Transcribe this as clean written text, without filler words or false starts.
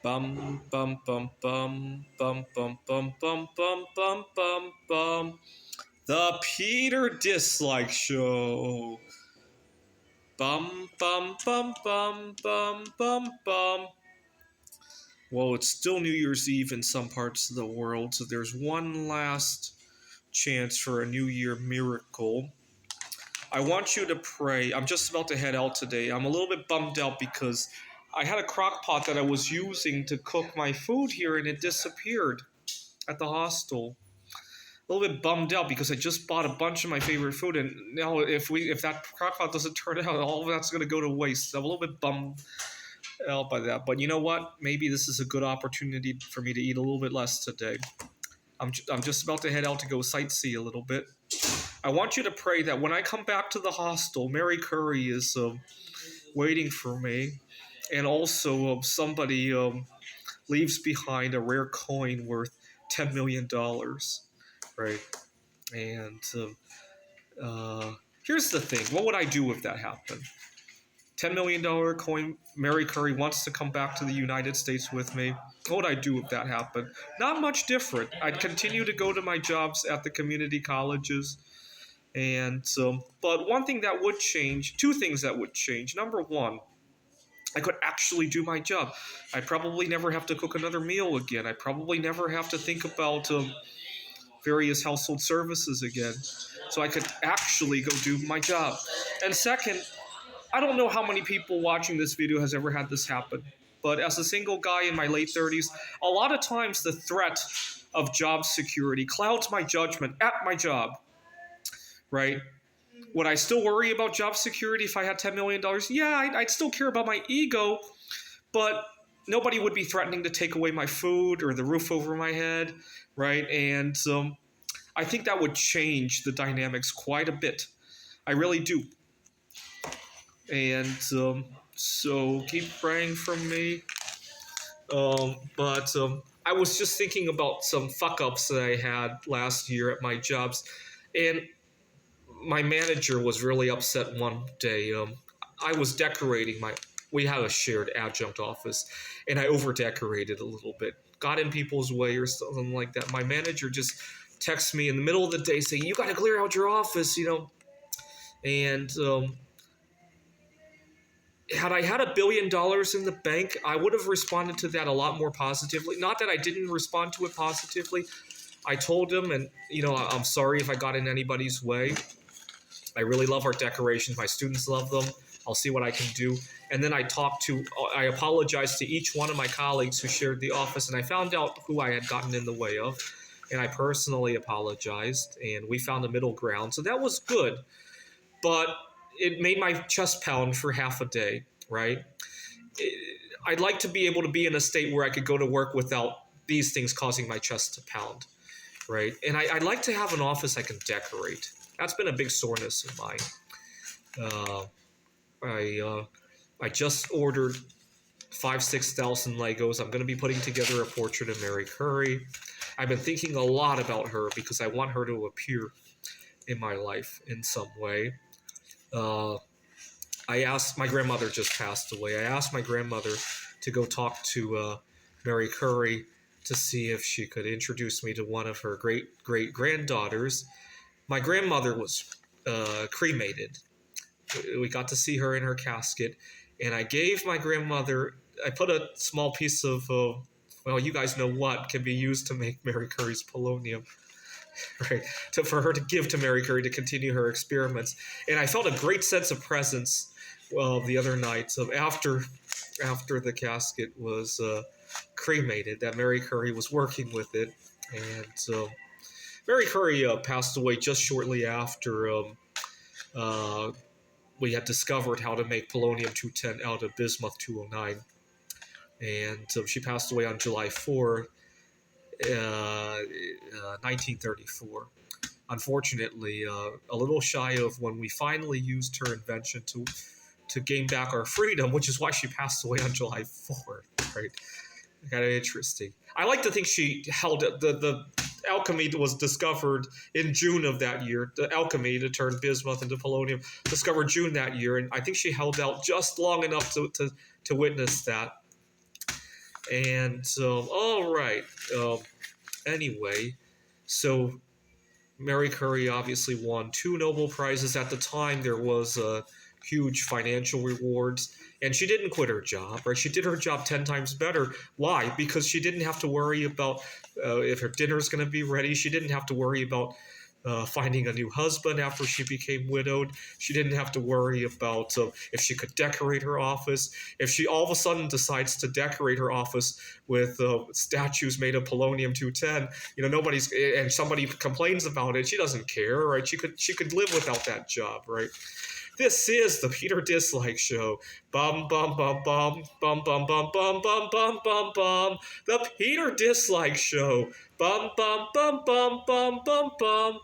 Bum bum bum bum bum bum bum bum bum bum bum bum. The Peter Dislike Show. Bum bum bum bum bum bum bum. Well, it's still New Year's Eve in some parts of the world, so there's one last chance for a New Year miracle. I want you to pray. I'm just about to head out today. I'm a little bit bummed out because I had a crock pot that I was using to cook my food here and it disappeared at the hostel. A little bit bummed out because I just bought a bunch of my favorite food and now if that crock pot doesn't turn out, all of that's going to go to waste. So I'm a little bit bummed out by that. But you know what? Maybe this is a good opportunity for me to eat a little bit less today. I'm just about to head out to go sightsee a little bit. I want you to pray that when I come back to the hostel, Mary Curry is waiting for me, and also somebody leaves behind a rare coin worth $10 million, right? And here's the thing: what would I do if that happened? $10 million coin. Mary Curry wants to come back to the United States with me. What would I do if that happened? Not much different. I'd continue to go to my jobs at the community colleges. And but one thing that would change, two things that would change. Number one, I could actually do my job. I probably never have to cook another meal again. I probably never have to think about various household services again. So I could actually go do my job. And second, I don't know how many people watching this video has ever had this happen. But as a single guy in my late 30s, a lot of times the threat of job security clouds my judgment at my job, right? Would I still worry about job security if I had $10 million? Yeah, I'd still care about my ego, but nobody would be threatening to take away my food or the roof over my head, right? And I think that would change the dynamics quite a bit. I really do. And so keep praying for me. But I was just thinking about some fuck ups that I had last year at my jobs, and my manager was really upset one day. I was decorating we have a shared adjunct office, and I over decorated a little bit, got in people's way or something like that. My manager just texts me in the middle of the day saying, "You got to clear out your office," and had I had $1 billion in the bank, I would have responded to that a lot more positively. Not that I didn't respond to it positively. I told him, and I'm sorry if I got in anybody's way. I really love our decorations. My students love them. I'll see what I can do. And then I apologized to each one of my colleagues who shared the office, and I found out who I had gotten in the way of. And I personally apologized, and we found a middle ground. So that was good. But it made my chest pound for half a day, right? I'd like to be able to be in a state where I could go to work without these things causing my chest to pound, right? And I'd like to have an office I can decorate. That's been a big soreness of mine. I just ordered 6,000 Legos. I'm going to be putting together a portrait of Mary Curry. I've been thinking a lot about her because I want her to appear in my life in some way. My grandmother just passed away. I asked my grandmother to go talk to Mary Curry to see if she could introduce me to one of her great-great-granddaughters. My grandmother was cremated. We got to see her in her casket, and I gave my grandmother, I put a small piece of, you guys know what, can be used to make Mary Curry's polonium. Right, for her to give to Mary Curry to continue her experiments. And I felt a great sense of presence the other night after the casket was cremated, that Mary Curry was working with it. And so Mary Curry passed away just shortly after we had discovered how to make polonium-210 out of bismuth-209. And she passed away on July 4th. 1934. Unfortunately, a little shy of when we finally used her invention to gain back our freedom, which is why she passed away on July 4th, right? Kind of interesting. I like to think she held the alchemy was discovered in June of that year. The alchemy to turn bismuth into polonium discovered June that year, and I think she held out just long enough to witness that. And all right. Anyway, so Mary Curry obviously won 2 Nobel Prizes. At the time, there was huge financial rewards, and she didn't quit her job. Right? She did her job 10 times better. Why? Because she didn't have to worry about if her dinner's going to be ready. She didn't have to worry about finding a new husband after she became widowed. She didn't have to worry about if she could decorate her office. If she all of a sudden decides to decorate her office with statues made of polonium 210, nobody's and somebody complains about it. She doesn't care, right? She could live without that job, right? This is the Peter Dislike Show. Bum bum bum bum bum bum bum bum bum bum bum bum. The Peter Dislike Show. Bum bum bum bum bum bum bum.